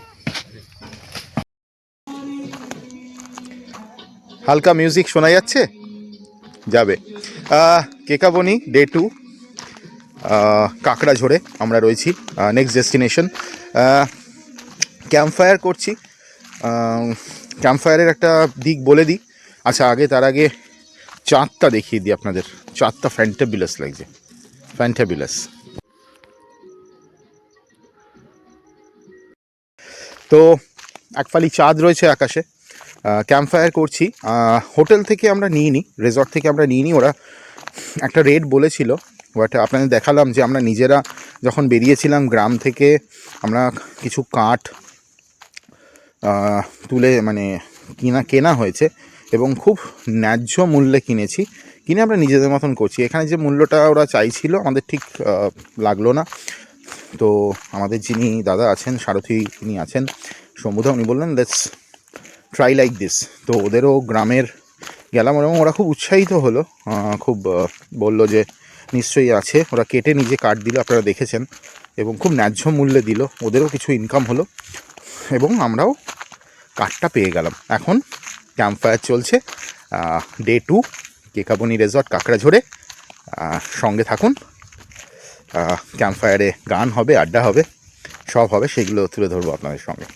হালকা মিউজিক শোনা যাচ্ছে, যাবে। কেকাবনি ডে 2, কাঁকড়া ঝোড়ে আমরা রয়েছি। নেক্সট ডেস্টিনেশন ক্যাম্প ফায়ার করছি। ক্যাম্প ফায়ারের একটা দিক বলে দিই। আচ্ছা তার আগে চাঁদটা দেখিয়ে দিই আপনাদের। চাঁদটা ফ্যান্টাবিলাস লাগছে, ফ্যান্টাবিলাস। তো একফালি চাঁদ রয়েছে আকাশে। ক্যাম্প ফায়ার করছি। হোটেল থেকে আমরা নিইনি, রিসর্ট থেকে আমরা নিইনি। ওরা একটা রেট বলেছিল, বাট আপনাদের দেখালাম যে আমরা নিজেরা যখন বেরিয়েছিলাম গ্রাম থেকে, আমরা কিছু কাঠ তুলে মানে কেনা হয়েছে এবং খুব ন্যায্য মূল্যে কিনেছি। কিনে আমরা নিজেদের মতন করছি। এখানে যে মূল্যটা ওরা চাইছিল আমাদের ঠিক লাগলো না। তো আমাদের যিনি দাদা আছেন, সারথি তিনি আছেন সমুদা, উনি বললেন লেটস ট্রাই লাইক দিস। তো ওদেরও গ্রামের গেলাম এবং ওরা খুব উৎসাহিত হলো, খুব বললো যে নিশ্চয়ই আছে। ওরা কেটে নিজে কাঠ দিল, আপনারা দেখেছেন, এবং খুব ন্যায্য মূল্যে দিল। ওদেরও কিছু ইনকাম হলো এবং আমরাও কাঠটা পেয়ে গেলাম। এখন ক্যাম্প ফায়ার চলছে ডে 2, কেকাবনি রিসর্ট কাঁকড়াঝোড়ে। সঙ্গে থাকুন। ক্যাম্প ফায়ারে গান হবে, আড্ডা হবে, সব হবে, সেগুলো তুলে ধরবো আপনাদের সঙ্গে।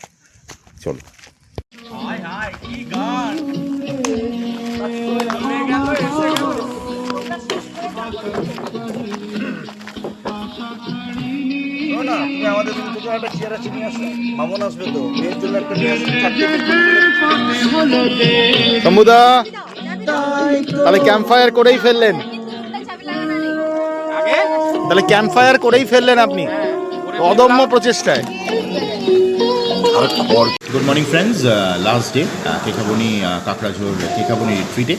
চলো। সমুদা তাহলে ক্যাম্প ফায়ার করেই ফেললেন, আপনি অদম্য প্রচেষ্টায়। Good morning friends, last day Kekabani কাঁকড়াঝোড় কেকাবনি রিট্রিটে।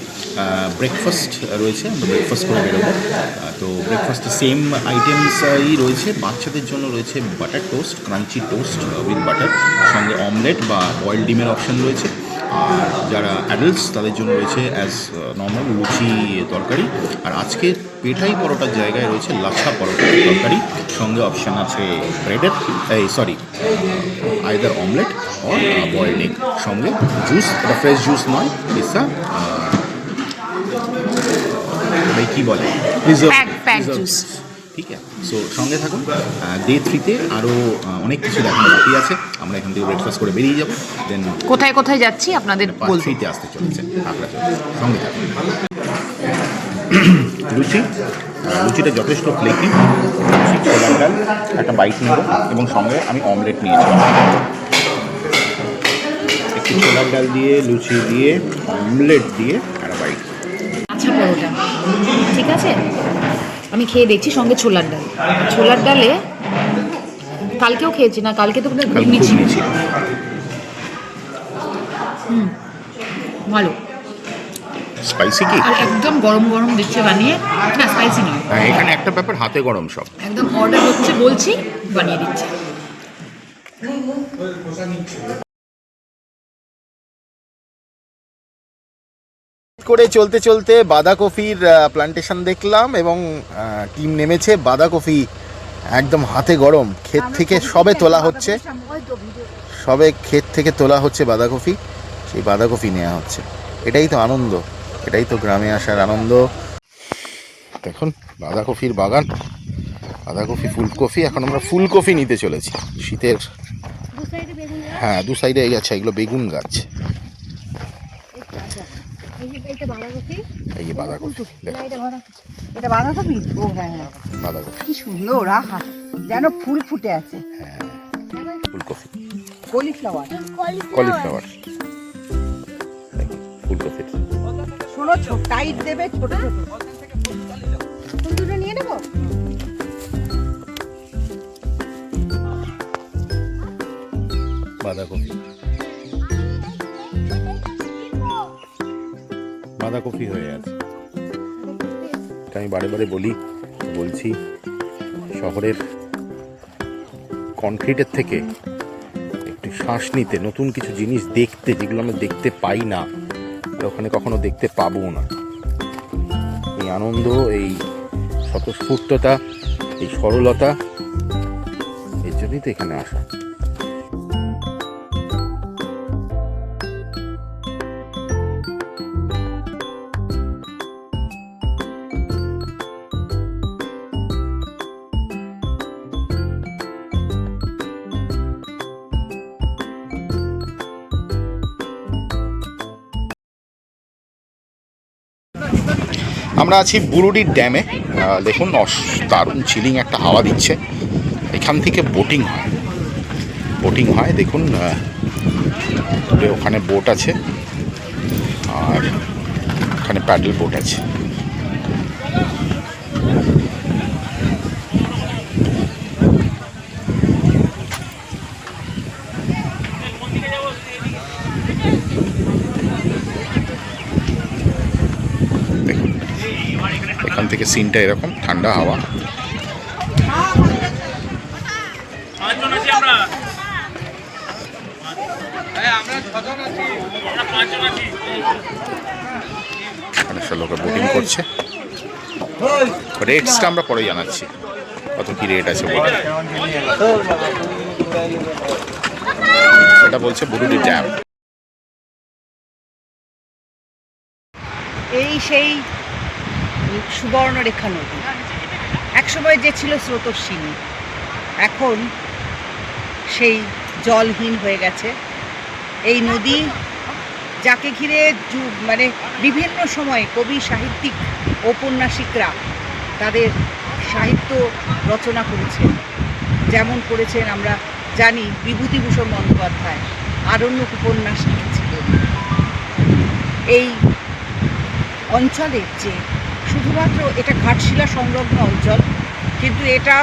ব্রেকফাস্ট রয়েছে, আমরা ব্রেকফাস্ট করে বেরোবো। তো ব্রেকফাস্টে সেম আইটেমসই রয়েছে। বাচ্চাদের জন্য রয়েছে butter toast, crunchy toast with butter, সঙ্গে অমলেট বা বয়েলড ডিমের অপশান রয়েছে। আর যারা অ্যাডাল্টস তাদের জন্য রয়েছে অ্যাজ নর্মাল লুচি তরকারি। আর আজকে পেটাই পরোটার জায়গায় রয়েছে লাচ্ছা পরোটার তরকারি, সঙ্গে অপশান আছে ব্রেডের, আইদার অমলেট और बॉयल्ड एग, সঙ্গে জুস। এটা ফ্রেশ জুস নয়, এটা ভাই কি বলে প্যাক জুস। ঠিক আছে। সো সঙ্গে থাকুন। ডে 3-তে আরও অনেক কিছু দেখানো বাকি আছে। আমরা এখান থেকে ব্রেকফাস্ট করে বেরিয়ে যাবো। দেন কোথায় কোথায় যাচ্ছি আপনাদের পার্ট 3-তে আসতে চলেছে। আপনারা সঙ্গে থাকুন। লুচি লুচিটা যথেষ্ট ফ্লেকি, ছোলার ডাল, একটা বাইট নেব এবং সঙ্গে আমি অমলেট নিয়েছিলাম। একটু ছোলার ডাল দিয়ে, লুচি দিয়ে, অমলেট দিয়ে একটা বাইট। আচ্ছা পরোটা ঠিক আছে, আমি খেয়ে দেখছি, সঙ্গে ছোলার ডাল। ছোলার ডালে কালকেও খেয়েছি না, কালকে তো কাল ঘুগনি খুব ছিল। নিয়েছি। ভালো, স্পাইসি কি? আর একদম গরম গরম দিচ্ছে বানিয়ে। না স্পাইসি নয়, হ্যাঁ, এখানে একটা ব্যাপার, হাতে গরম সব। একদম অর্ডার হচ্ছে বলছি বানিয়ে দিচ্ছে। করে চলতে চলতে বাঁধাকপির প্লান্টেশন দেখলাম এবং টিম নেমেছে। বাঁধাকপি একদম হাতে গরম, ক্ষেত থেকে সবে তোলা হচ্ছে, সবে ক্ষেত থেকে তোলা হচ্ছে বাঁধাকপি, সেই বাঁধাকপি নেওয়া হচ্ছে। এটাই তো আনন্দ, এটাই তো গ্রামে আসার আনন্দ। দেখুন বাঁধাকপির বাগান, বাঁধাকপি, ফুলকপি। এখন আমরা ফুলকপি নিতে চলেছি শীতের। হ্যাঁ, দু সাইডে এই আছে, এগুলো বেগুন গাছ। এই যে বাঁধাকপি, দেখো এটা বাঁধাকপি? ও হ্যাঁ হ্যাঁ, বাঁধাকপি, কি সুন্দর, আহা যেন ফুল ফুটে আছে। ফুলকপি, কলিফ্লাওয়ার। কলিফ্লাওয়ার, ফুলকপির। শোনো, টাইট দেবে, ছোট ছোট। ফুল দুটো নিয়ে নেবো। বাঁধাকপি, বাঁধাকপি হয়ে আছে। আমি বারে বারে বলছি শহরের কনক্রিটের থেকে একটু শ্বাস নিতে, নতুন কিছু জিনিস দেখতে, যেগুলো আমরা দেখতে পাই না, ওখানে কখনো দেখতে পাবো না। এই আনন্দ, এই স্বতঃস্ফূর্ততা, এই সরলতা, এর জন্যই তো এখানে আসা। আমরা আছি বুরুডির ড্যামে। দেখুন দারুণ চিলিং একটা হাওয়া দিচ্ছে। এখান থেকে বোটিং হয়, দেখুন ওখানে বোট আছে আর ওখানে প্যাডেল বোট আছে। দেখুন এখান থেকে সিনটা এরকম, ঠান্ডা হাওয়া। এখানে সব লোকে বোটিং করছে। রেটসটা আমরা পরে জানাচ্ছি, কত কি রেট আছে বলে। এটা বলছে বুরুডি ড্যাম। এই সেই সুবর্ণরেখা নদী, একসময় যে ছিল স্রোতস্বিনী, এখন সেই জলহীন হয়ে গেছে। এই নদী যাকে ঘিরে মানে বিভিন্ন সময়ে কবি, সাহিত্যিক, ঔপন্যাসিকরা তাদের সাহিত্য রচনা করেছেন। যেমন করেছেন আমরা জানি বিভূতিভূষণ বন্দ্যোপাধ্যায় আরণ্যক উপন্যাস লিখেছিলেন। এই অঞ্চলের যে শুধুমাত্র এটা ঘাটশিলা সংলগ্ন অঞ্চল, কিন্তু এটা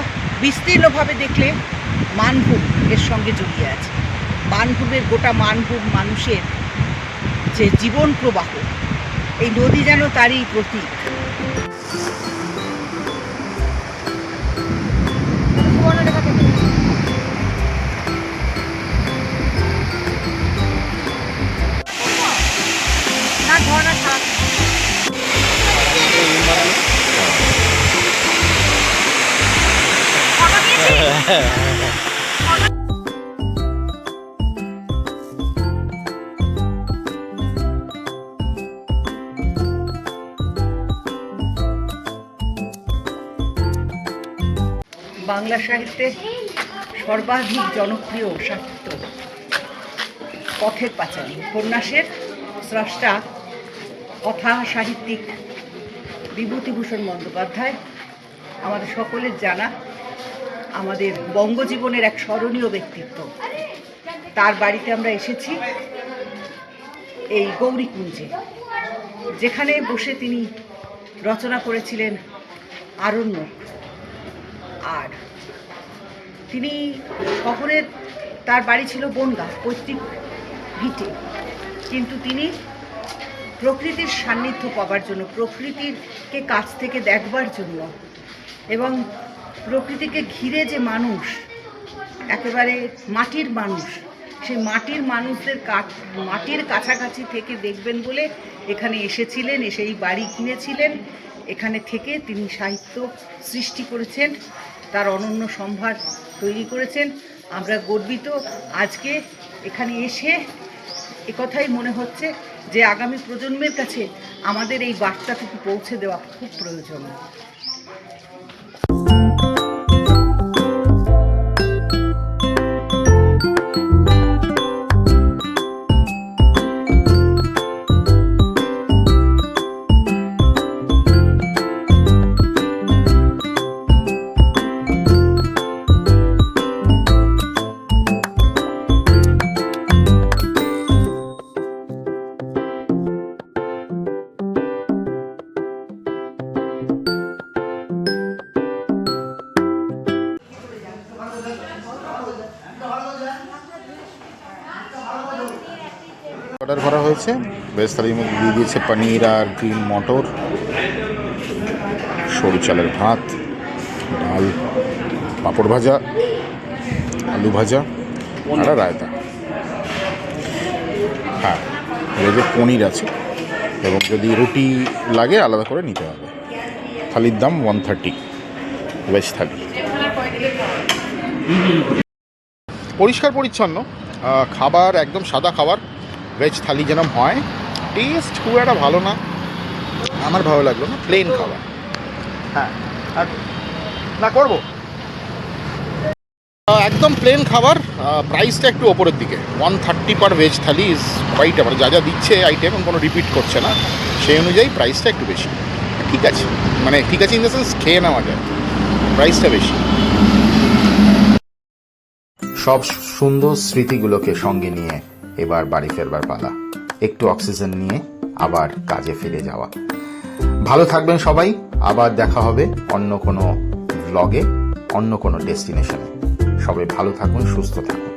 বিস্তীর্ণভাবে দেখলে মানভূম এর সঙ্গে জড়িয়ে আছে। মানভূমের গোটা মানভূম, মানুষের যে জীবন প্রবাহ, এই নদী যেন তারই প্রতীক। না ঝর্ণা ছাড়া বাংলা সাহিত্যে সর্বাধিক জনপ্রিয় সাহিত্য পথের পাঁচালী উপন্যাসের স্রষ্টা কথা সাহিত্যিক বিভূতিভূষণ বন্দ্যোপাধ্যায় আমাদের সকলের জানা, আমাদের বঙ্গজীবনের এক স্মরণীয় ব্যক্তিত্ব। তার বাড়িতে আমরা এসেছি এই গৌরীকুঞ্জে, যেখানে বসে তিনি রচনা করেছিলেন আরণ্যক। আর তিনি শহরের, তার বাড়ি ছিল বনগাঁ পৈতৃক ভিটে, কিন্তু তিনি প্রকৃতির সান্নিধ্য পাবার জন্য, প্রকৃতিকে কাছ থেকে দেখবার জন্য এবং প্রকৃতিকে ঘিরে যে মানুষ, একেবারে মাটির মানুষ, সেই মাটির মানুষদের মাটির কাছাকাছি থেকে দেখবেন বলে এখানে এসেছিলেন, এসে এই বাড়ি কিনেছিলেন। এখানে থেকে তিনি সাহিত্য সৃষ্টি করেছেন, তার অনন্য সম্ভার তৈরি করেছেন। আমরা গর্বিত আজকে এখানে এসে একথাই মনে হচ্ছে যে আগামী প্রজন্মের কাছে আমাদের এই বার্তাটুকু পৌঁছে দেওয়া খুব প্রয়োজন। অর্ডার করা হয়েছে, ভেজ থালির মধ্যে দিয়ে দিয়েছে পনির আর গ্রিন মটর, সরু চালের ভাত, ডাল, পাঁপড় ভাজা, আলু ভাজা আর রায়তা। হ্যাঁ, ভেজে পনির আছে এবং যদি রুটি লাগে আলাদা করে নিতে হবে। থালির দাম 130, ভেজ থালি। পরিষ্কার পরিচ্ছন্ন খাবার, একদম সাদা খাবার, ভেজ থালি যেরকম হয়। টেস্ট খুব একটা ভালো না, আমার ভালো লাগলো না, প্লেন খাবার। হ্যাঁ, আর না করবো একদম প্লেন খাবার। প্রাইসটা একটু ওপরের দিকে, 130 পার ভেজ থালি ইজ কোয়াইট, মানে যা যা দিচ্ছে আইটেম কোনো রিপিট করছে না, সেই অনুযায়ী প্রাইসটা একটু বেশি। ঠিক আছে, মানে ঠিক আছে ইন দ্য সেন্স খেয়ে নেওয়া যায়, প্রাইসটা বেশি। সব সুন্দর স্মৃতিগুলোকে সঙ্গে নিয়ে এবার বাড়ি ফেরবার পালা, একটু অক্সিজেন নিয়ে আবার কাজে ফিরে যাওয়া। ভালো থাকবেন সবাই, আবার দেখা হবে অন্য কোনো ব্লগে, অন্য কোনো ডেস্টিনেশনে। সবাই ভালো থাকুন, সুস্থ থাকুন।